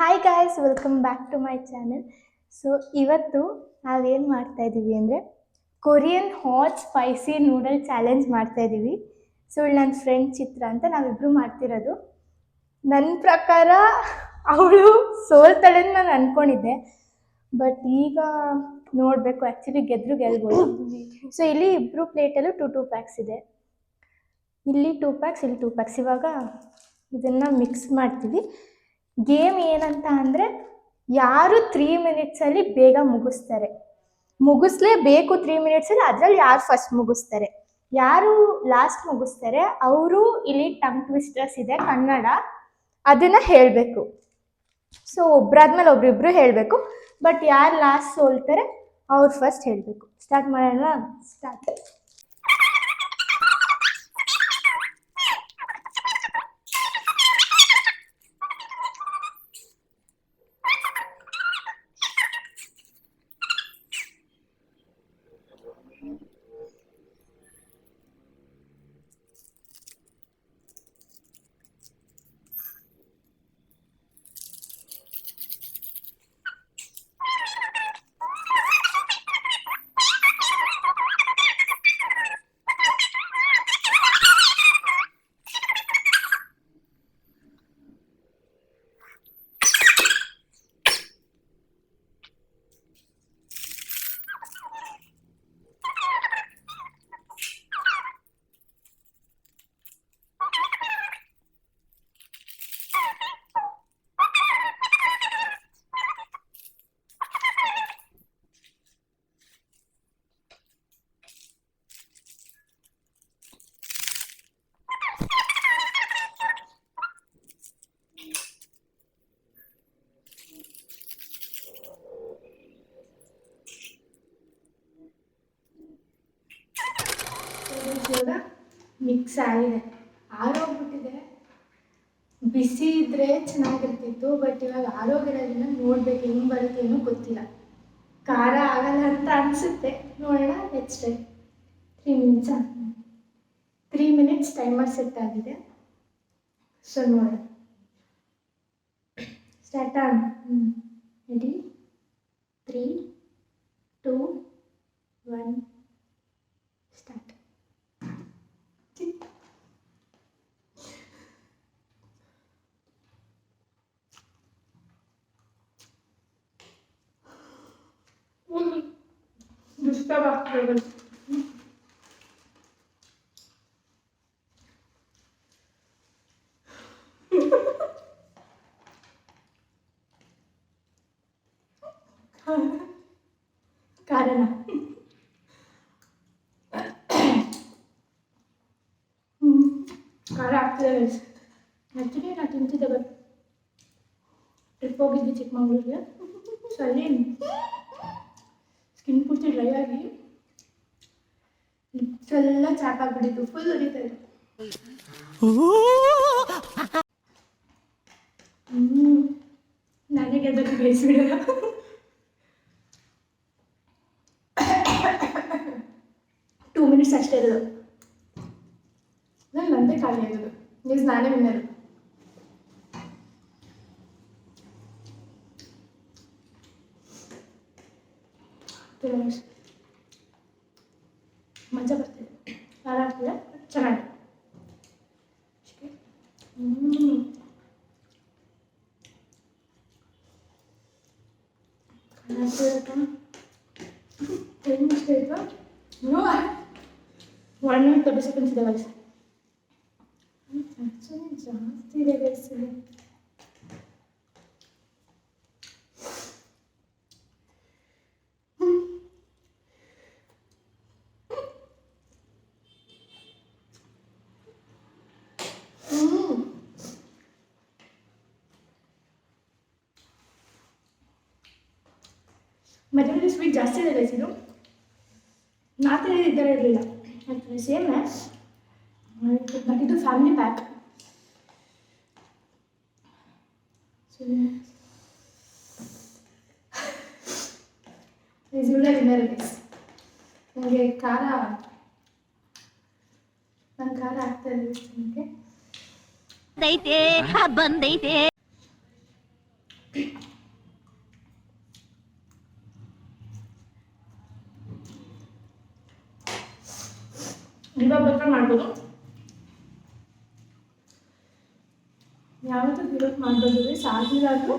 Hi guys, welcome back to my channel. So ಇವತ್ತು ನಾವೇನು ಮಾಡ್ತಾ ಇದ್ದೀವಿ ಅಂದರೆ Korean hot spicy noodle challenge ಮಾಡ್ತಾ ಇದ್ದೀವಿ. ಸೊ ಇಲ್ಲಿ ನನ್ನ ಫ್ರೆಂಡ್ ಚಿತ್ರ ಅಂತ ನಾವಿಬ್ಬರು ಮಾಡ್ತಿರೋದು. ನನ್ನ ಪ್ರಕಾರ ಅವಳು ಸೋಲ್ತಾಳೆ ಅಂತ ನಾನು ಅಂದ್ಕೊಂಡಿದ್ದೆ, ಬಟ್ ಈಗ ನೋಡಬೇಕು. ಆ್ಯಕ್ಚುಲಿ ಗೆಲ್ಬೋದು. ಸೊ ಇಲ್ಲಿ ಇಬ್ಬರು ಪ್ಲೇಟಲ್ಲೂ ಟೂ ಪ್ಯಾಕ್ಸ್ ಇದೆ. ಇಲ್ಲಿ 2 ಪ್ಯಾಕ್ಸ್, ಇಲ್ಲಿ 2 ಪ್ಯಾಕ್ಸ್. ಇವಾಗ ಇದನ್ನು ಮಿಕ್ಸ್ ಮಾಡ್ತೀವಿ. ಗೇಮ್ ಏನಂತ ಅಂದರೆ ಯಾರು 3 ಮಿನಿಟ್ಸಲ್ಲಿ ಬೇಗ ಮುಗಿಸ್ಲೇಬೇಕು. 3 ಮಿನಿಟ್ಸಲ್ಲಿ ಅದರಲ್ಲಿ ಯಾರು ಫಸ್ಟ್ ಮುಗಿಸ್ತಾರೆ, ಯಾರು ಲಾಸ್ಟ್ ಮುಗಿಸ್ತಾರೆ ಅವರು ಇಲ್ಲಿ ಟಂಗ್ ಟ್ವಿಸ್ಟರ್ಸ್ ಇದೆ ಕನ್ನಡ, ಅದನ್ನು ಹೇಳಬೇಕು. ಸೊ ಒಬ್ಬರಾದ್ಮೇಲೆ ಒಬ್ರಿಬ್ರು ಹೇಳಬೇಕು, ಬಟ್ ಯಾರು ಲಾಸ್ಟ್ ಸೋಲ್ತಾರೆ ಅವ್ರು ಫಸ್ಟ್ ಹೇಳಬೇಕು. ಸ್ಟಾರ್ಟ್ ಮಾಡೋಣ. ಸ್ಟಾರ್ಟ್. ಇವಾಗ ಮಿಕ್ಸ್ ಆಗಿದೆ, ಆರೋಗ್ಬಿಟ್ಟಿದೆ. ಬಿಸಿ ಇದ್ದರೆ ಚೆನ್ನಾಗಿರ್ತಿತ್ತು, ಬಟ್ ಇವಾಗ ಆರೋಗ್ಯದಿಂದ ನೋಡ್ಬೇಕು ಹೆಂಗೆ ಬರುತ್ತೆ ಏನೋ ಗೊತ್ತಿಲ್ಲ. ಖಾರ ಆಗಲ್ಲ ಅಂತ ಅನಿಸುತ್ತೆ, ನೋಡೋಣ. Next 3 minutes 3 minutes timer set ಆಗಿದೆ. ಸೊ ನೋಡೋಣ. Start on. Ready? 3, 2, 1 start. Disturb ಆಗ್ತಿರೋದು. ಕಾರಣ ಖಾರ ಆಗ್ತಿದೆ. ಆ್ಯಕ್ಚುಲಿ ನಾನು ತಿಂತಿದ್ದೆ, ಬಟ್ ಟ್ರಿಪ್ ಹೋಗಿದ್ವಿ ಚಿಕ್ಕಮಂಗ್ಳೂರಿಗೆ. ಸೊ ಅಲ್ಲಿ ಸ್ಕಿನ್ ಪೂರ್ತಿ ಡ್ರೈ ಆಗಿ ಲಿಪ್ಸ್ ಎಲ್ಲ ಚಾಪ್ ಆಗಿಬಿಟ್ಟಿತ್ತು, ಫುಲ್ ಉರಿತಾ ಇತ್ತು. ನಾನೇ ಗೆದ್ದಕ್ಕೆ ಬೇಯಿಸ್ಬಿಡಲ್ಲ. 2 ಮಿನಿಟ್ಸ್ ಅಷ್ಟೇ ಇರೋದು. ನಂದೇ ಖಾಲಿ ಆಗೋದು. ಮೀನ್ಸ್ ನಾನೇ ವಿನ್ನರು. ಮಜಾ ಬರ್ತಿದೆ, ಖಾರ ಆಗ್ತಿದೆ, ಚೆನ್ನಾಗಿದೆ. ಖಾರ ಆಗ್ತಿದೆ. 10 ನಿಮಿಷ ಆಯಿತು. 1 ಮಿನಿಟ್ 30 ಸೆಕೆಂಡ್ಸ್ ಇದೆ ವಯಸ್ಸು. ಆ್ಯಕ್ಚುಲಿ ಜಾಸ್ತಿ ಇದೆ ವಯಸ್ಸಿದೆ. ಮಧ್ಯದಲ್ಲಿ ಸ್ವೀಟ್ ಜಾಸ್ತಿ ಇದೆ ಗೈಸಿದು. ನಾಲ್ಕು ಈ ಥರ ಇರಲಿಲ್ಲ. ಆ್ಯಕ್ಚುಲಿ ಸೇಮ್, ಬಟ್ ಇದು ಫ್ಯಾಮಿಲಿ ಪ್ಯಾಕ್. ನನಗೆ ಖಾರ ಆಗ್ತಾ ಇದೆ. ಬಂದೈತೆ ಇವಾಗ ಬೇಕಾದ್ರೆ ಮಾಡ್ಬೋದು. ಯಾವತ್ತೂ ಗಿರೋಕ್ ಮಾಡ್ಬೋದು. ಸಾಕಿದಾದ್ರೂ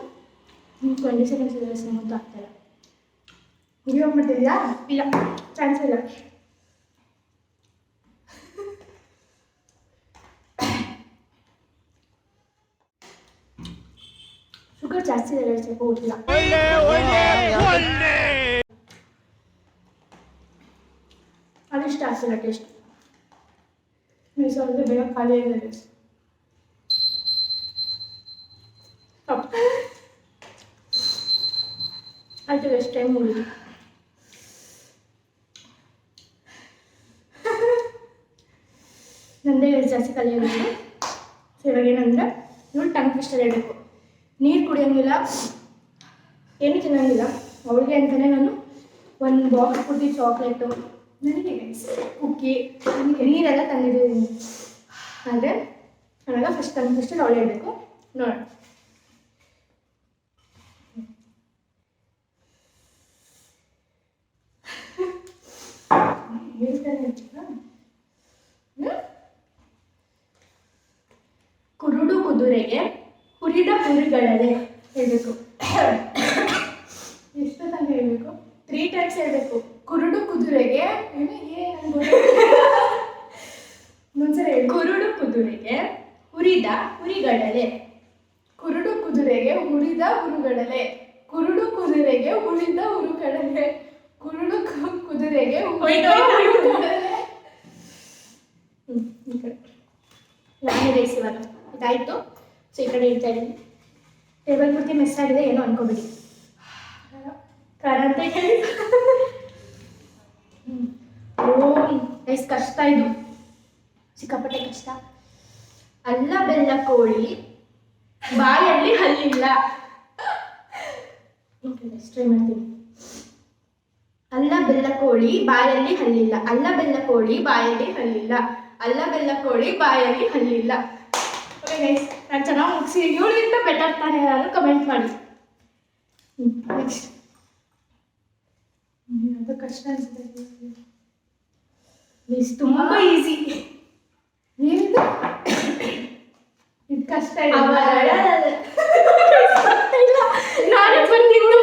20 ಸೆಕೆಂಡ್ಸ್ ಇದೆ ಅಂತ ಆಗ್ತಾಯಿಲ್ಲ. ಗಿರೋಕ್ ಮಾಡ್ತಿದ್ಯಾ? ಇಲ್ಲ, ಚಾನ್ಸ್ ಇಲ್ಲ. ಶುಗರ್ ಜಾಸ್ತಿ ಇದೆ, ಸ್ವಲ್ಪ ಹೋಗಿಲ್ಲ. ಅದಿಷ್ಟು ಆಗ್ತಿಲ್ಲ ಟೇಸ್ಟ್. ಸ್ವಲ್ಪ ಬೇಗ ಖಾಲಿ ಆಗಿದೆ. ಆಯ್ತು, ಎಷ್ಟು ಟೈಮ್ ಉಳಿದು ನಂದೇ ಜಾಸ್ತಿ ಖಾಲಿ ಆಗುತ್ತೆ. ಸೊ ಇವಾಗ ಏನಂದರೆ ನೋಡಿ ಟಂಗ್ ಟ್ವಿಸ್ಟರ್ ಹೇಳಬೇಕು. ನೀರು ಕುಡಿಯೋಂಗಿಲ್ಲ, ಏನು ತಿನ್ನೋಂಗಿಲ್ಲ. ಅವಳಿಗೆ ಅಂತಲೇ ನಾನು ಒಂದು ಬಾಕ್ಸ್ ಪೂರ್ತಿ ಚಾಕ್ಲೇಟು, ನನಗೆ ಕುಕ್ಕಿ, ನೀರೆಲ್ಲ ತಂದಿದ್ದೀನಿ. ಆದರೆ ನನಗೆ ಫಸ್ಟ್ ಟಂಗ್ ಟ್ವಿಸ್ಟರ್ ಅವಳು ಹೇಳಬೇಕು. ನೋಡೋಣ. ಕುರುಡು ಕುದುರೆಗೆ ಹುರಿದ ಹುರಿಗಳಲೆ ಹೇಳಬೇಕು. ಎಷ್ಟು ತನಕ ಹೇಳಬೇಕು? 3 ಟೈಮ್ಸ್ ಹೇಳಬೇಕು. ಕುರುಡು ಕುದುರೆಗೆ ಮುಂಚೆ ಹೇಳಿ. ಕುರುಡು ಕುದುರೆಗೆ ಹುರಿದ ಹುರಿಗಡಲೆ. ಕುರುಡು ಕುದುರೆಗೆ ಹುರಿದ ಹುರುಗಡಲೆ. ಕುರುಡು ಕುದುರೆಗೆ ಹುರಿದ ಹುರುಗಡಲೆ. ಕುರುಡು ಕುದುರೆಗೆ ಹುರಿದ ಹುರುಗಡಲೆ. ನಾನು ರೈಸ್ ಇವಾಗ ಇದಾಯಿತು. ಸೊ ಈ ಕಡೆ ಇಡ್ತಾ ಇದ್ದೀನಿ. ಟೇಬಲ್ ಪೂರ್ತಿ ಮಿಸ್ ಆಗಿದೆ, ಏನೋ ಅನ್ಕೋಬೇಡಿ. ಖಾರ ಅಂತ ಹೇಳಿ ರೈಸ್ ಕಷ್ಟ, ಇದು ಸಿಕ್ಕಾಪಟ್ಟೆ ಕಷ್ಟ. ಅಲ್ಲ ಬೆಲ್ಲ ಕೋಳಿ ಬಾಯಲ್ಲಿ ಹಲ್ಲಿಲ್ಲ. ಟ್ರೈ ಮಾಡ್ತೀನಿ. ಅಲ್ಲ ಬೆಲ್ಲ ಕೋಳಿ ಬಾಯಲ್ಲಿ ಹಲ್ಲಿಲ್ಲ. ಅಲ್ಲ ಬೆಲ್ಲ ಕೋಳಿ ಬಾಯಲ್ಲಿ ಹಲ್ಲಿಲ್ಲ. ಅಲ್ಲ ಬೆಲ್ಲ ಕೋಳಿ ಬಾಯಲ್ಲಿ ಹಲ್ಲಿಲ್ಲ. ಓಕೆ ಗೈಸ್, ನಾನು ಚೆನ್ನಾಗಿ ಮುಗಿಸಿ. ಇವಳಿಗಿಂತ ಬೆಟರ್ ತಾನೇ ಯಾರು ಕಮೆಂಟ್ ಮಾಡಿ. ನೆಕ್ಸ್ಟ್ ಅದು ಕಷ್ಟ ಅನಿಸುತ್ತೆ. ಇದು ತುಂಬ ಈಸಿ. ಏನಿದೆ ಇದು ಕಷ್ಟ ಇದೆ. ನಾನೇ ಬಂದಿದ್ದು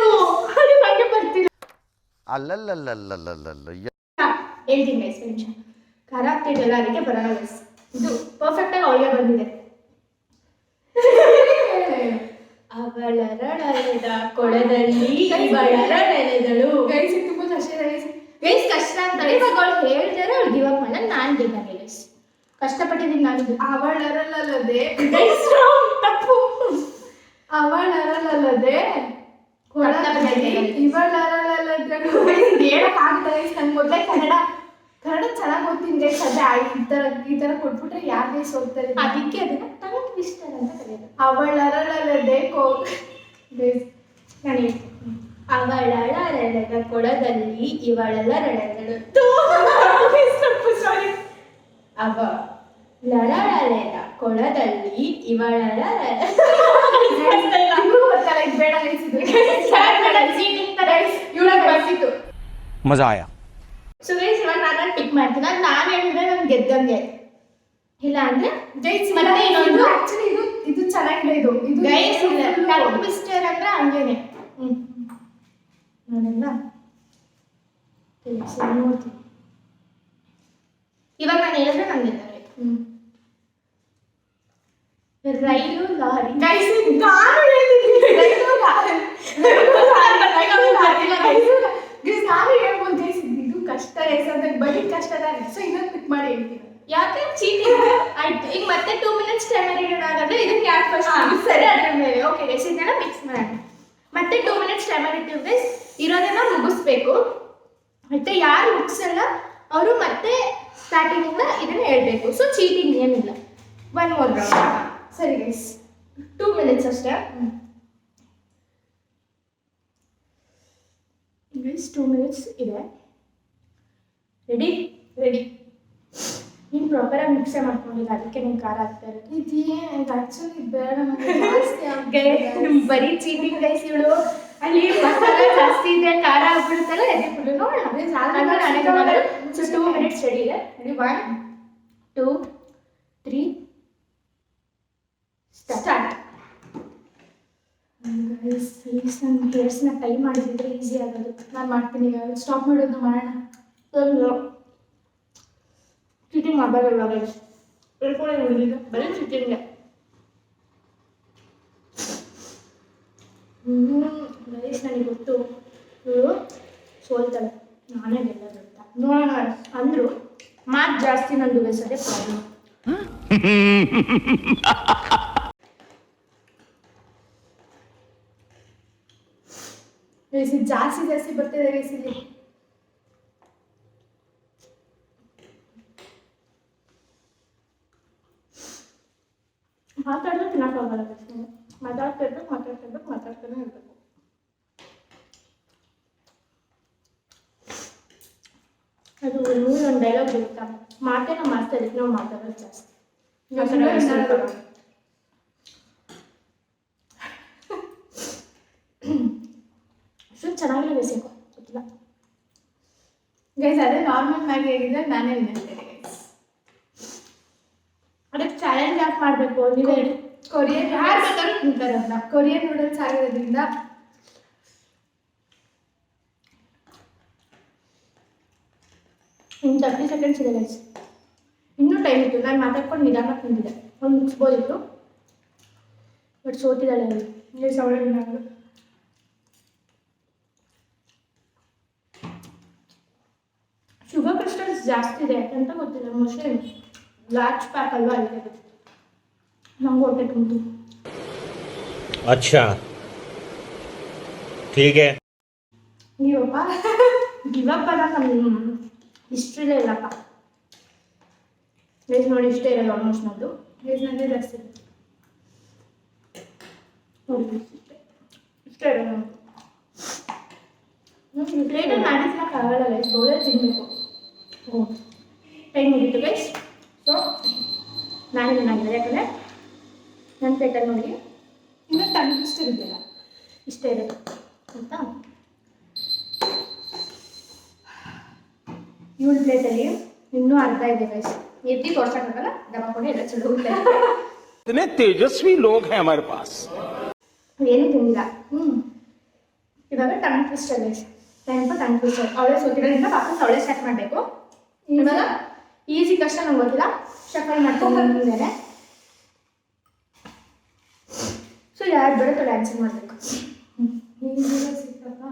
ಅದು ನನಗೆ ಬರ್ತಿಲ್ಲ. ಹೇಳ್ತೀನಿ ಗೈಸ್, ನಿಮಿಷ. ಖಾರ ಆಗ್ತಿದೆಯಲ್ಲ, ಅದಕ್ಕೆ ಬರೋಣ ಗೈಸ್. ಇದು ಪರ್ಫೆಕ್ಟಾಗಿ ಅವಳಿಗೆ ಬಂದಿದೆ. ಅವಳರಳದ ಕೊಳದಲ್ಲಿ ಇವಳರಳೆದಳು. ಗೈಸ್ ತುಂಬ ಕಷ್ಟ ಇದೆ ಗೈಸ್. ಕಷ್ಟ ಅಂತಾರೆ. ಇವಾಗ ಅವಳು ಹೇಳ್ತಾರೆ, ಅವಳು ಗಿವ್ ಅಪ್ ಮಾಡಲ್ಲ. ನಾನು ಗೆದ್ದಾಗೆ ಗೈಸ್. ಕಷ್ಟಪಟ್ಟಿದ್ದೀನಿ ನಾನು. ಅವಳರಳಲ್ಲದೆ ಗೈಸ್ ತಪ್ಪು. ಅವಳರಳಲ್ಲದೆ ಕೊಳದಲ್ಲಿ ಇವಳರಳದಳು. ಹೇಳಕ್ಕಾಗುತ್ತೆ ಗೈಸ್. ನಂಗೆ ಮೊದಲೇ ಕನ್ನಡ ಚೆನ್ನಾಗಿ ಓದ್ತೀನಿ ಗೈಸ್. ಅದೇ ಈ ಥರ ಕೊಟ್ಬಿಟ್ರೆ ಯಾರು ಗೈಸ್ ಓದ್ತಾರೆ? ಅದಕ್ಕೆ ಅದನ್ನ ಟಂಗ್ ಟ್ವಿಸ್ಟರ್ ಅಂತ ಕರೆಯೋದು. ಅವಳರಳದೆ ಗೈಸ್ ನಾನು ಹೇಳ್ತೀನಿ. ಅವಳರಳದ ಕೊಳದಲ್ಲಿ ಇವಳರಳೆದಳು. ಸಾರಿ. ಅವಳರಳೆದ ಕೊಳದಲ್ಲಿ ಇವಳರಳೆದ. ಬೇಡ ಗೈಸಿದ್ದು ಇವಳಿಗೆ ಬರ್ತಿತ್ತು. ಮಜಾ ಆಯಾ. ಸೊ ಗೈಸ್ ಇವಾಗ ನಾನು ಪಿಕ್ ಮಾಡ್ತೀನಿ. ನಾನು ಹೇಳಿದ್ರೆ ನಾನು ಗೆದ್ದಂಗೆ. ಇಲ್ಲ ಅಂದ್ರೆ ಗೈಸ್ ಮತ್ತೆ ಇನ್ನೊಂದು ಆಕ್ಚುಲಿ ಇದು ಚೆನ್ನಾಗಿದೆ. ಇದು ಗೈಸ್ ಇಲ್ಲ ಟಂಗ್ ಟ್ವಿಸ್ಟರ್ ಅಂದ್ರೆ ಹಂಗೇನೆ. ನೋಡಲ್ಲ ನೋಡ್ತೀನಿ. ಇವಾಗ ನಾನು ಹೇಳಿದ್ರೆ ನಾನು ಗೆದ್ದಂಗೆ. ರೈಲು ಲಾರಿ. ಗೈಸ್ ನಾನು ಹೇಳ್ತಿದ್ದೀನಿ ರೈಲು ಲಾರಿ. ನಾನು ಹೇಳ್ಬೋದು ಗೈಸ್. ಇದು ಕಷ್ಟ ಗೈಸ್ ಅಂತ ಬರೀ ಕಷ್ಟ. ಸೊ ಇನ್ನೊಂದು ಪಿಕ್ ಮಾಡಿ ಹೇಳ್ತೀನಿ. ಯಾಕೆ ಚೀಟಿಂಗ್ ಆಯ್ತು. ಈಗ ಮತ್ತೆ 2 ಮಿನಿಟ್ಸ್ ಟೈಮರ್ ಇಡೋಣ. ಹಾಗಾದ್ರೆ ಇದಕ್ಕೆ ಯಾರು ಫಸ್ಟ್ ಸರಿ ಅದ್ರ ಮೇಲೆ. ಓಕೆ ಗೈಸ್, ಇದನ್ನೆಲ್ಲ ಮಿಕ್ಸ್ ಮಾಡೋಣ. ಮತ್ತೆ 2 ಮಿನಿಟ್ಸ್ ಟೈಮರ್ ಇಟ್ಟಿವಿ ಗೈಸ್. ಇರೋದನ್ನ ಮುಗಿಸ್ಬೇಕು. ಮತ್ತೆ ಯಾರು ಮುಗಿಸಲ್ಲ ಅವರು ಮತ್ತೆ ಸ್ಟಾರ್ಟಿಂಗಿಂದ ಇದನ್ನ ಹೇಳ್ಬೇಕು. ಸೊ ಚೀಟಿಂಗ್ ಏನಿಲ್ಲ. 1 more ರೌಂಡ್. ಸರಿ ಗೈಸ್, 2 ಮಿನಿಟ್ಸ್ ಅಷ್ಟೇ ಗೈಸ್. 2 ಮಿನಿಟ್ಸ್ ಇದೆ. Ready ready. ನೀನು ಪ್ರಾಪರಾಗಿ ಮಿಕ್ಸೇ ಮಾಡ್ಕೊಂಡಿಲ್ಲ, ಅದಕ್ಕೆ ನೀನು ಖಾರ ಆಗ್ತಾ ಇರೋದು. ಇದು ಆ್ಯಕ್ಚುಲಿ ಬೇಡ ಜಾಸ್ತಿ ಬರೀ ಚೀಟಿಂಗ್ ಗೈಸ್. ಇವಳು ಅಲ್ಲಿ ಮಸಾಲೆ ಜಾಸ್ತಿ ಇದೆ, ಖಾರ ಆಗ್ಬಿಡುತ್ತಲ್ಲ. ಎದೆ ಫುಲ್ಲು ನೋಡೋಣ. ಸೊ 2 ಮಿನಿಟ್ಸ್ ರೆಡಿ ಇದೆ. Ready 1 2 3 start. ಗೈಸ್ ಪ್ಲೀಸ್ ನನ್ನ ಹೇರ್ಸ್ನ ಟೈ ಮಾಡಿದ್ರೆ ಈಸಿ ಆಗೋದು. ನಾನು ಮಾಡ್ತೀನಿ. ಈಗ ಸ್ಟಾಪ್ ಮಾಡೋದು ಮಾಡೋಣ. Cheating ಮಾಡಬಾರಲ್ಲ guys. ಹೇಳ್ಕೊಳ್ಳಿ ಉಳಿದಿದ್ದು ಬರೀ ಚೀಟಿಂಗ್ಗೆ. ಗೈಸ್ ನನಗೆ ಗೊತ್ತು ಇವಳು ಸೋಲ್ತಾಳೆ, ನಾನೇ ಗೆಲ್ಲೋದು ಅಂತ. ನೋಡೋಣ. ಅಂದರು ಮಾತು ಜಾಸ್ತಿ ನಂದು ಗೈಸ್, ಅದೇ ಪ್ರಾಬ್ಲಮ್. ಗೈಸ್ ಜಾಸ್ತಿ ಜಾಸ್ತಿ ಬರ್ತಿದೆ ಗೈಸ್ ಇಲ್ಲಿ. ಮಾತಾಡಿದ್ರೆ ತಿನ್ನಕ್ಕಾಗಲ್ಲ ಗೈಸ್. ಮಾತಾಡ್ತಾ ಮಾತಾಡ್ತಾನೆ ಇರಬೇಕು. ಅದು ಒಂದು ಡೈಲಾಗ್ ಇರುತ್ತಾ, ಮಾತೇನ ಮಾಡ್ತಾ ಇದಕ್ಕೆ ನಾವು ಮಾತಾಡೋದು ಜಾಸ್ತಿ. ಅಷ್ಟೊಂದು ಚೆನ್ನಾಗಿಲ್ಲ ಗೈಸ್, ಯಾಕೋ ಗೊತ್ತಿಲ್ಲ ಗೈಸ್. ಅದೇ ನಾರ್ಮಲ್ ಮ್ಯಾಗಿ ಹೇಗಿದ್ರೆ ನಾನೇ ನಿಂತೇನೆ ಗೈಸ್. ಅದಕ್ಕೆ ಚಾಲೆಂಜ್ ಯಾಕೆ ಮಾಡಬೇಕು? ನೀವು ಕೊರಿಯನ್ ಯಾರು ಬೇಕಾದ್ರೂ ತಿಂತಾರೆ ಅದನ್ನ. ಕೊರಿಯನ್ ನೂಡಲ್ಸ್ ಆಗಿರೋದ್ರಿಂದ ಇನ್ನು 30 ಸೆಕೆಂಡ್ಸ್ ಇದೆ ಗೈಸ್. ಇನ್ನೂ ಟೈಮ್ ಇತ್ತು. ನಾನು ಮಾತಾಡ್ಕೊಂಡು ನಿಧಾನ ತಿಂದಿದ್ದೆ, ಒಂದು ಮುಗಿಸ್ಬೋದಿತ್ತು. ಬಟ್ ಸೋತಿದ್ದಾಳೆ ಅಲ್ಲಿ ಗೈಸ್. ಅವಳೇ ನಾನು ಶುಗರ್ ಕ್ರಿಸ್ಟಲ್ಸ್ ಜಾಸ್ತಿ ಇದೆ ಅಂತ ಗೊತ್ತಿಲ್ಲ. ಮೋಸ್ಟ್ಲಿ ಲಾರ್ಜ್ ಪ್ಯಾಕ್ ಅಲ್ವಾ, ಅಲ್ಲಿ ನಂಗೆ ಹೊಟ್ಟೆ ತುಂಬಿತು. अच्छा ठीक है. ನೀವಪ್ಪ ಗಿವಪ್ ಅಲ್ಲ, ನಮ್ಮ ಹಿಸ್ಟ್ರಿಲೇ ಇಲ್ಲಪ್ಪ ಗೈಸ್. ನೋಡಿ ಇಷ್ಟೇ ಇರೋದು ಆಲ್ಮೋಸ್ಟ್ ನಮ್ಮದು ಗೈಸ್. ನಂದೇ ಜಾಸ್ತಿ ಇದೆ ನೋಡಿ, ಇಷ್ಟೇ ಇರೋದು ನಮ್ಮದು. ಪ್ಲೇಟಲ್ಲಿ ಮಾಡಿ ತಿನ್ನೋಕ್ಕಾಗಲ್ಲ ಗೈಸ್, ಬೌಲೇ ತಿನ್ನಬೇಕು. ಟೈಮ್ ಮುಗೀತು ಗೈಸ್. ಸೊ ನಾನು ಚೆನ್ನಾಗಿದೆ, ಯಾಕಂದರೆ ನನ್ನ ಪ್ಲೇಟಲ್ಲಿ ನೋಡಿ ಇನ್ನೂ ತನಕ ಇಷ್ಟ ಇದೆಯಲ್ಲ, ಇಷ್ಟೇ ಇರೋದು ಆಯಿತಾ. ಇವಳ ಪ್ಲೇಟಲ್ಲಿ ಇನ್ನೂ ಅರ್ಧ ಇದೆ ಗೈಸ್. ಎತ್ತಿ ತೋರ್ಸೋಕ್ಕಾಗಲ್ಲ, ದಮಕೊಂಡು ಎಲ್ಲ ಚಲೋ ಇಲ್ಲ. इतने तेजस्वी लोग हैं हमारे पास. ಏನು ತಿಂದಿಲ್ಲ. ಇವಾಗ tongue twister guys. Tongue twister ಅವಳೇ ಸೋತಿರೋದ್ರಿಂದ ವಾಪಸ್ ಅವಳೇ ಸ್ಟಾರ್ಟ್ ಮಾಡಬೇಕು. ಇವಾಗ ಈಸಿ ಕಷ್ಟ ನಂಗೆ ಗೊತ್ತಿಲ್ಲ, ಶಫಲ್ ಮಾಡ್ಕೊಂಡು. ಸೊ ಯಾರು ಬರುತ್ತೋ ಆನ್ಸರ್ ಮಾಡಬೇಕು. ಸಿಕ್ಕಪ್ಪ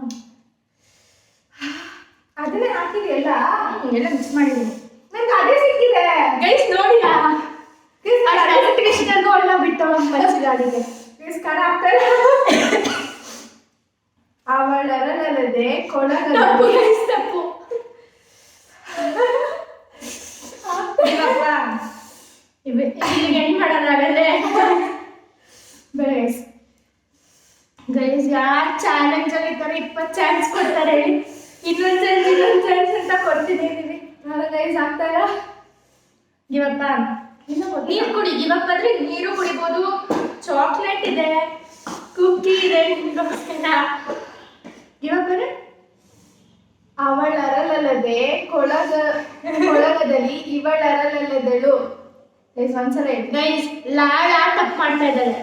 ಅದನ್ನೇ ಹಾಕಿದೆ ಎಲ್ಲ ಮಿಕ್ಸ್ ಮಾಡಿದ್ದೀನಿ. ನಂಗೆ ಅದೇ ಸಿಕ್ಕಿದೆ ಗೈಸ್. ನೋಡಿ ಕೃಷ್ಣಗೂ ಎಲ್ಲ ಬಿಟ್ಟು ಪಂಚಿ ಗಾಡಿಗೆ ಖಾರ ಹಾಕ್ತಾರೆ. ಅವಳರಲ್ಲದೆ ತಪ್ಪು ಹೆಣ್ಣು ಮಾಡೋದಾಗಲ್ಲೇ ಬೇರೆ ಗೈಸ್. ಗೈಸ್ ಯಾರು ಚಾಲೆಂಜಲ್ಲಿ ಇರ್ತಾರೆ 20 ಚಾನ್ಸ್ ಕೊಡ್ತಾರೆ. ಇನ್ನೊಂದು ಚಾನ್ಸ್ ಅಂತ ಕೊಡ್ತಿದ್ದೀವಿ. ಗೈಸ್ ಆಗ್ತಾಯಿಲ್ಲ. ಗಿವಪ್ಪ ನೀರು ಕುಡಿ. ಗಿವಪ್ ಅಂದರೆ ನೀರು ಕುಡಿಬೋದು. ಚಾಕ್ಲೇಟ್ ಇದೆ, ಕುಕ್ಕಿ ಇದೆ. ಗಿವಪ್ ಅಂದರೆ ಅವಳರಲ್ಲದೆ ಕೊಳಗದಲ್ಲಿ ಇವಳರಲ್ಲದಳು. ಗೈಸ್ ಒಂದ್ಸಲ ಹೇಳಿ ಗೈಸ್. ಲಾಡ ತಪ್ಪು ಮಾಡ್ತಾ ಇದ್ದಾಳೆ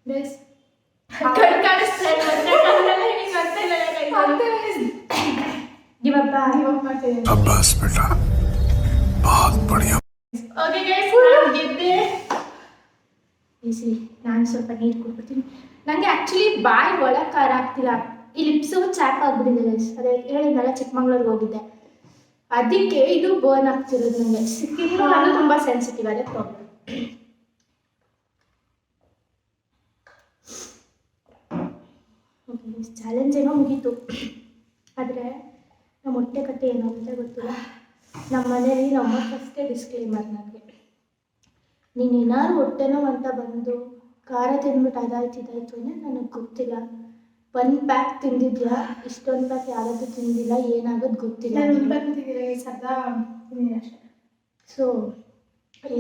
ಗೈಸ್. ಕಾಣಿಸ್ತಾ ಗಿವಪ್ಪ ಮಾಡ್ತಿದ್ದೀನಿ. शाबाश बेटा, बहुत बढ़िया. ಓಕೆ ಗೈಸ್, ಗೆದ್ದೆ. ನಾನು ಸ್ವಲ್ಪ ನೀರು ಕೊಡ್ಬಿಡ್ತೀನಿ. ನನಗೆ ಆ್ಯಕ್ಚುಲಿ ಬಾಯಿ ಒಳಗೆ ಖಾರ ಆಗ್ತಿಲ್ಲ. ಈ ಲಿಪ್ಸು ಚಾಪ್ ಆಗಿಬಿಟ್ಟಿದೆ ಗೈಸ್. ಅದೇ ಹೇಳಿದ್ನಲ್ಲ, ಚಿಕ್ಕಮಂಗ್ಳೂರಿಗೆ ಹೋಗಿದ್ದೆ, ಅದಕ್ಕೆ ಇದು ಬರ್ನ್ ಆಗ್ತಿರೋದು ನನಗೆ. ಸ್ಕಿನ್ ನಾನು ತುಂಬ ಸೆನ್ಸಿಟಿವ್, ಅದೇ ಪ್ರಾಬ್ಲಮ್. ಓಕೆ ಗೈಸ್, ಚಾಲೆಂಜ್ ಏನೋ ಮುಗೀತು. ಆದರೆ ನಮ್ಮ ಹೊಟ್ಟೆ ಕತೆ ಏನಾಗುತ್ತೆ ಗೊತ್ತಿಲ್ಲ. ನಮ್ಮ ಮನೇಲಿ ನಮ್ಮ ಫಸ್ಟೇ ಡಿಸ್ಕ್ಲೇಮರ್ ನನಗೆ, ನೀನೇನಾದ್ರು ಹೊಟ್ಟೆ ನೋವು ಅಂತ ಬಂದು ಖಾರ ತಿಂದ್ಬಿಟ್ಟು ಅದಾಯ್ತು ಅಂದರೆ ನನಗೆ ಗೊತ್ತಿಲ್ಲ. 1 ಪ್ಯಾಕ್ ತಿಂದಿದ್ಯಾ, ಇಷ್ಟೊಂದು ಪ್ಯಾಕ್ ಯಾರಾದರೂ ತಿಂದಿಲ್ಲ, ಏನಾಗೋದು ಗೊತ್ತಿಲ್ಲ. ಸೊ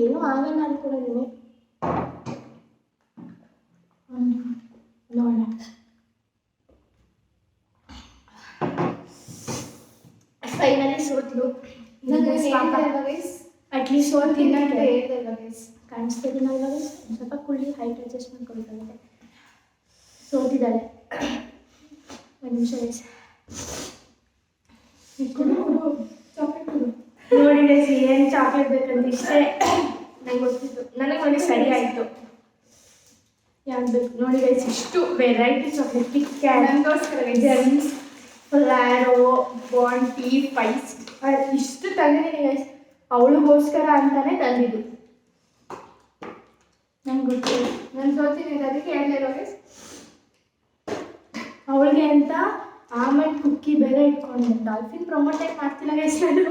ಏನೂ ಆಗಲ್ಲ ಅನ್ಕೊಂಡಿದ್ದೀನಿ. ನೋಡೋಣ. ಫೈನಲಿ ಸೋತ್ಲು. ಐ ಆ್ಯಕ್ಚುಲಿ ಸೊ ತಿನ್ನಕ್ಕೆ ಹೇಳಿದಲ್ಲ ಗೈಸ್, ಕಾಣಿಸ್ತಿದ್ದೀನಲ್ವ ಗೈಸ್, ಸ್ವಲ್ಪ ಕುಳ್ಳಿ ಹೈಟ್ ಅಡ್ಜಸ್ಟ್ ಮಾಡ್ಕೊಬೇಕಾಗುತ್ತೆ. ಸೋತಿದ್ದಾಳೆ. ಒಂದು ನಿಮಿಷ ಗೈಸ್, ನೋಡಿ ಗೈಸ್ ಏನು ಚಾಕ್ಲೇಟ್ ಬೇಕಂತ ಇಷ್ಟೇ ನಂಗೆ ಗೊತ್ತಿತ್ತು. ನನಗೆ ಒಂದು ಸರಿ ಆಯಿತು. ಯಾವ್ದು ಬೇಕು ನೋಡಿ ಗೈಸ್, ಇಷ್ಟು variety chocolate. Kit Kat, Gems, ಫ್ಲಾರೋ, ಬಾಂಟಿ, ಫೈಸ್ ಇಷ್ಟು ತಂದಿದ್ದೀನಿ ಗೈಸ್. ಅವಳಿಗೋಸ್ಕರ ಅಂತಾನೆ ತಂದಿದ್ದು. ನಂಗೆ ಗೊತ್ತಿಲ್ಲ, ನಾನು ಸೋತಿದ್ದೀನಿ ಅದಕ್ಕೆ ಹೇಳಲಿಲ್ಲ ಗೈಸ್. ಅವಳಿಗೆ ಅಂತ ಆಮಂಡ್ ಕುಕ್ಕಿ ಬೇರೆ ಇಟ್ಕೊಂಡೆ. ಡಾಲ್ಫಿನ್ ಪ್ರಮೋಟೇಟ್ ಮಾಡ್ತಿಲ್ಲ ಗೈಸ್ ನಾನು.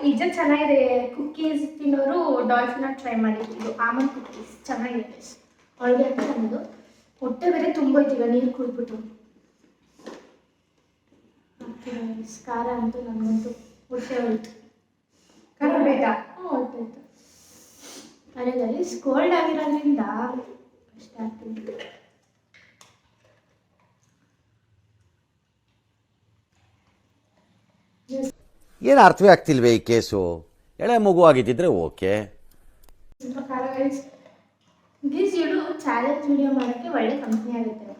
ನಿಜ ಚೆನ್ನಾಗಿದೆ. ಕುಕ್ಕೀಸ್ ತಿನ್ನೋರು ಡಾಲ್ಫಿನ ಟ್ರೈ ಮಾಡಿದ್ದು. ಆಮಂಡ್ ಕುಕ್ಕೀಸ್ ಚೆನ್ನಾಗಿದೆ ಗೈಸ್. ಅವಳಿಗೆ ಅಂತ ತಂದು ಹೊಟ್ಟೆ ಬೇರೆ ತುಂಬೋಯ್ತೀಗ ನೀರು ಕುಡಿದ್ಬಿಟ್ಟು. ಖಾರ ಅಂತೂ ನನಗಂತೂ ಹೊಟ್ಟೆ ಹೋಯ್ತು. ಖಾರ ಬೇಕಾ? ಹ್ಞೂ ಹೊಟ್ಟೆ ಹೋಯ್ತು. ಅದೇ ಗೈಸ್ ಕೋಲ್ಡ್ ಆಗಿರೋದ್ರಿಂದ ಕಷ್ಟ ಆಗ್ತಿತ್ತು. ಏನು ಅರ್ಥವೇ ಆಗ್ತಿಲ್ವೇ ಈ ಕೇಸು? ಎಳೆ ಮಗು ಆಗಿದ್ದಿದ್ರೆ ಓಕೆ. ಗೀಸ್ ಇಡು ಚಾಲೆಂಜ್ ವಿಡಿಯೋ ಮಾಡೋಕ್ಕೆ ಒಳ್ಳೆ ಕಂಪ್ನಿ ಆಗುತ್ತೆ.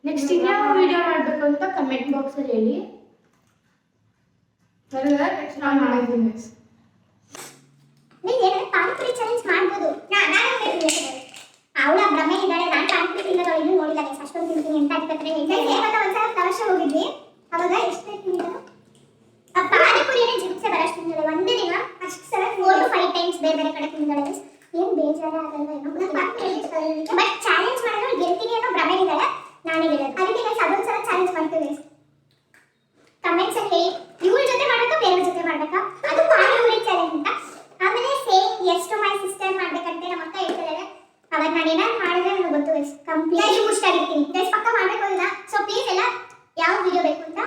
ನೆಕ್ಸ್ಟ್ ಇನ್ಯಾವ ವಿಡಿಯೋ ಮಾಡಬೇಕು ಅಂತ ಕಮೆಂಟ್ ಬಾಕ್ಸಲ್ಲಿ ಹೇಳಿ. ನೆಕ್ಸ್ಟ್ ನಾನು ಮಾಡಿದ್ದೀನಿ ಗೈಸ್. ನೀವು ಪಾನಿಪುರಿ ಚಾಲೆಂಜ್ ಮಾಡ್ಬೋದು. ಅವಳ ಭ್ರಮೆ ಇದ್ದಾಳೆ. ನಾನು ಪಾನಿಪುರಿ ತಿನ್ನೋದು ಇನ್ನೂ ನೋಡಿಲ್ಲ ಗೈಸ್. ಅಷ್ಟೊಂದು ತಿಂತೀನಿ ಅಂತ ಅನ್ಕೋತಾರೆ. ಒಂದ್ಸಲ ತವಶ ಹೋಗಿದ್ವಿ, ಅವಾಗ ಎಷ್ಟು ತಿಂದಿದ್ದು ಆ ಪಾನಿಪುರಿಯನ್ನೇ ಜಿಗುಪ್ಸೆ ಬರಷ್ಟು ತಿಂದಿದ್ದಾಳೆ ಒಂದೇ ದಿನ. ಅಷ್ಟು ಸಲ 4 to 5 ಟೈಮ್ಸ್ ಬೇರೆ ಬೇರೆ ಕಡೆ ತಿಂದಿದ್ದಾಳೆ ಗೈಸ್. ಏನು ಬೇಜಾರ ಆಗಲ್ಲ ಏನೋ. ಬಟ್ ಚಾಲೆಂಜ್ ಮಾಡಿದ್ರೆ ಗೆಲ್ತೀನಿ ಅನ್ನೋ ಭ್ರಮೆ ಇದ್ದಾಳೆ. ನಾನೇ ಗೆಲ್ಲೋದು. ಅದಕ್ಕೆ ಗೈಸ್ ಅದೊಂದ್ಸಲ ಚಾಲೆಂಜ್ ಮಾಡ್ತೀವಿ ಗೈಸ್. ಕಮೆಂಟ್ಸ್ ಅಲ್ಲಿ ಹೇಳಿ ಇವ್ರ ಜೊತೆ ಮಾಡ್ಬೇಕಾ ಬೇರೆ ಜೊತೆ ಮಾಡ್ಬೇಕಾ, ಅದು ಪಾನಿಪುರಿ ಚಾಲೆಂಜ್ ಅಂತ. ಆಮೇಲೆ same as to my sister ಮಾಡ್ಬೇಕಂತೆ ನಮ್ಮ ಅಕ್ಕ ಹೇಳ್ತಿದ್ದಾರೆ. ಅವಾಗ ನಾನು ಏನಾದ್ರು ಮಾಡಿದ್ರೆ ನನಗೆ ಗೊತ್ತು ಗೈಸ್. ಕಂಪ್ಲೀಟ್ ಖುಷಿ ಆಗಿರ್ತೀನಿ ಗೈಸ್. ಪಕ್ಕ ಮಾಡಬೇಕು ಇಲ್ಲ. ಸೊ ಪ್ಲೀಸ್ ಎಲ್ಲ ಯಾವ ವಿಡಿಯೋ ಬೇಕು ಅಂತ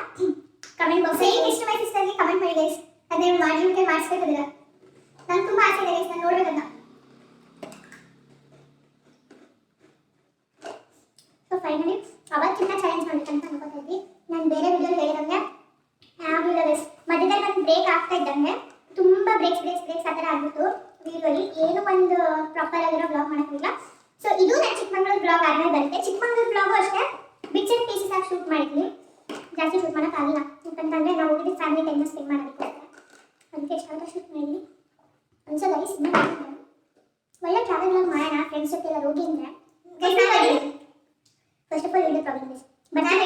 comment box same as to my ಸಿಸ್ಟರ್ಗೆ ಕಮೆಂಟ್ ಮಾಡಿ ಗೈಸ್. ಅದನ್ನ ಮಾಡಿ ಮಾಡಿಸ್ಬೇಕಂದಿಲ್ಲ. ನಾನು ತುಂಬಾ ಆಸೆ ಇದೆ ಗೈಸ್, ನಾನು ನೋಡ್ಬೇಕಂತ. ಸೊ ಫೈನಲಿ ಅವತ್ತಿನ ಚಾಲೆಂಜ್ ಮಾಡ್ಬೇಕಂತ ಅನ್ಕೋತಾ ಇದ್ವಿ. ನಾನು ಬೇರೆ ವಿಡಿಯೋ ಹೇಳಿದಂಗೆ ಆಗಿಲ್ಲ ಗೈಸ್. ಮಧ್ಯದಲ್ಲಿ ನಾನು ಬ್ರೇಕ್ ಆಗ್ತಾ ಇದ್ದಂಗೆ ತುಂಬಾ ಬ್ರೇಕ್ಸ್ ಆ ಥರ ಆಗ್ಬಿಟ್ಟು ವಿಡಿಯೋಲಿ ಏನು ಒಂದು ಪ್ರಾಪರ್ ಆಗಿರೋ ಬ್ಲಾಗ್ ಮಾಡೋಕ್ಕಿಲ್ಲ. ಸೊ ಇದು ನಾನು ಚಿಕ್ಕಮಂಗ್ಳೂರು ಬ್ಲಾಗ್ ಆದ್ಮೇಲೆ ಬರುತ್ತೆ. ಚಿಕ್ಕಮಂಗ್ಳೂರು ಬ್ಲಾಗು ಅಷ್ಟೇ ಬಿಟ್ಸ್ ಆ್ಯಂಡ್ ಪೀಸಸ್ ಆಗಿ ಶೂಟ್ ಮಾಡಿದ್ವಿ. ಜಾಸ್ತಿ ಶೂಟ್ ಮಾಡೋಕ್ಕಾಗಿಲ್ಲ ಯಾಕಂತಂದರೆ ನಾವು ಹೋಗಿದ್ದು ಫ್ಯಾಮಿಲಿ ಟೈಮ್ನ ಸ್ಪೆಂಡ್ ಮಾಡೋದಕ್ಕೋಸ್ಕರ. ಅದಕ್ಕೆ ಎಷ್ಟಾಗುತ್ತೋ ಶೂಟ್ ಮಾಡಿದ್ವಿ. ಸೊ ಗೈಸ್ ಒಳ್ಳೆ ಟ್ರಾವೆಲ್ ಬ್ಲಾಗ್ ಮಾಡೋಣ ಫ್ರೆಂಡ್ಸ್ ಜೊತೆ ಎಲ್ಲ ಹೋಗಿ ಅಂದರೆ. First of all video problem guys. But ನಾನು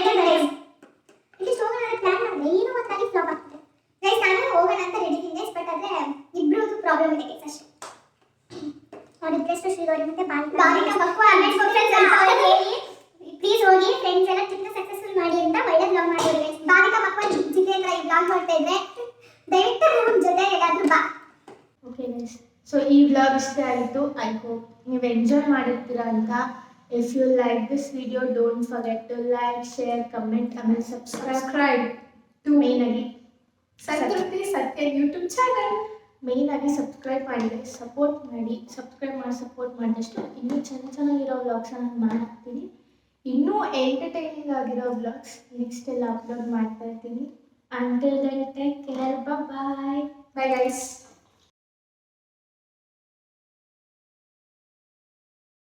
ಇಟ್ಲೀಸ್ಟ್ ಹೋಗೋಣ ಅಂತ ಪ್ಲಾನ್ ಮಾಡಿದೆ. ಏನೋ ಒಂದಾಗಿ ಫ್ಲಾಪ್ ಆಗ್ತದೆ ಗೈಸ್. ನಾನು ಹೋಗೋಣ ಅಂತ ರೆಡಿ ಇದ್ದೀನಿ ಗೈಸ್. ಬಟ್ ಆದರೆ ಇಬ್ಬರದು ಪ್ರಾಬ್ಲಮ್ ಇದೆ ಗೈಸ್ ಅಷ್ಟೇ. ಅವ್ರ ರಿಕ್ವೆಸ್ಟ್ ಶ್ರೀಗೌರಿ ಮತ್ತೆ ಬಾವಿಕಾ ಮಕ್ಕಳು ಪ್ಲೀಸ್ ಹೋಗಿ ಫ್ರೆಂಡ್ಸ್ ಎಲ್ಲ ಟ್ರಿಪ್ನ ಸಕ್ಸಸ್ಫುಲ್ ಮಾಡಿ ಅಂತ ಒಳ್ಳೆ ಬ್ಲಾಗ್ ಮಾಡಿದ್ರು ಗೈಸ್. ಬಾವಿಕಾ ಮಕ್ಕಳು ಜಿತೇಂದ್ರ ಈ ಬ್ಲಾಗ್ ಮಾಡ್ತಾ ಇದ್ರೆ ದಯವಿಟ್ಟು ನಮ್ಮ ಜೊತೆ ಎಲ್ಲಾದರೂ ಬಾ. ಓಕೆ ಗೈಸ್, ಸೊ ಈ ವ್ಲಾಗ್ ಇಷ್ಟ ಆಯಿತು. ಐ ಹೋಪ್ ನೀವು ಎಂಜಾಯ್ ಮಾಡಿರ್ತೀರಾ ಅಂತ. If you like this video don't forget to like, share, comment ಆಮೇಲೆ ಸಬ್ಸ್ಕ್ರೈಬ್ ಟು ಮೇನ್ ಆಗಿ Santrupti Satya YouTube channel. Main ಆಗಿ ಸಬ್ಸ್ಕ್ರೈಬ್ ಮಾಡಿ, ಸಪೋರ್ಟ್ ಮಾಡಿ. ಸಪೋರ್ಟ್ ಮಾಡಿದಷ್ಟು ಇನ್ನೂ ಚೆನ್ನಾಗಿರೋ ವ್ಲಾಗ್ಸ್ ನಾನು ಮಾಡ್ತೀನಿ. ಇನ್ನೂ ಎಂಟರ್ಟೈನಿಂಗ್ ಆಗಿರೋ ವ್ಲಾಗ್ಸ್ ನೆಕ್ಸ್ಟ್ ಎಲ್ಲ ಅಪ್ಲೋಡ್ ಮಾಡ್ತಾ ಇರ್ತೀನಿ. Until then, take care. Bye bye. Bye guys.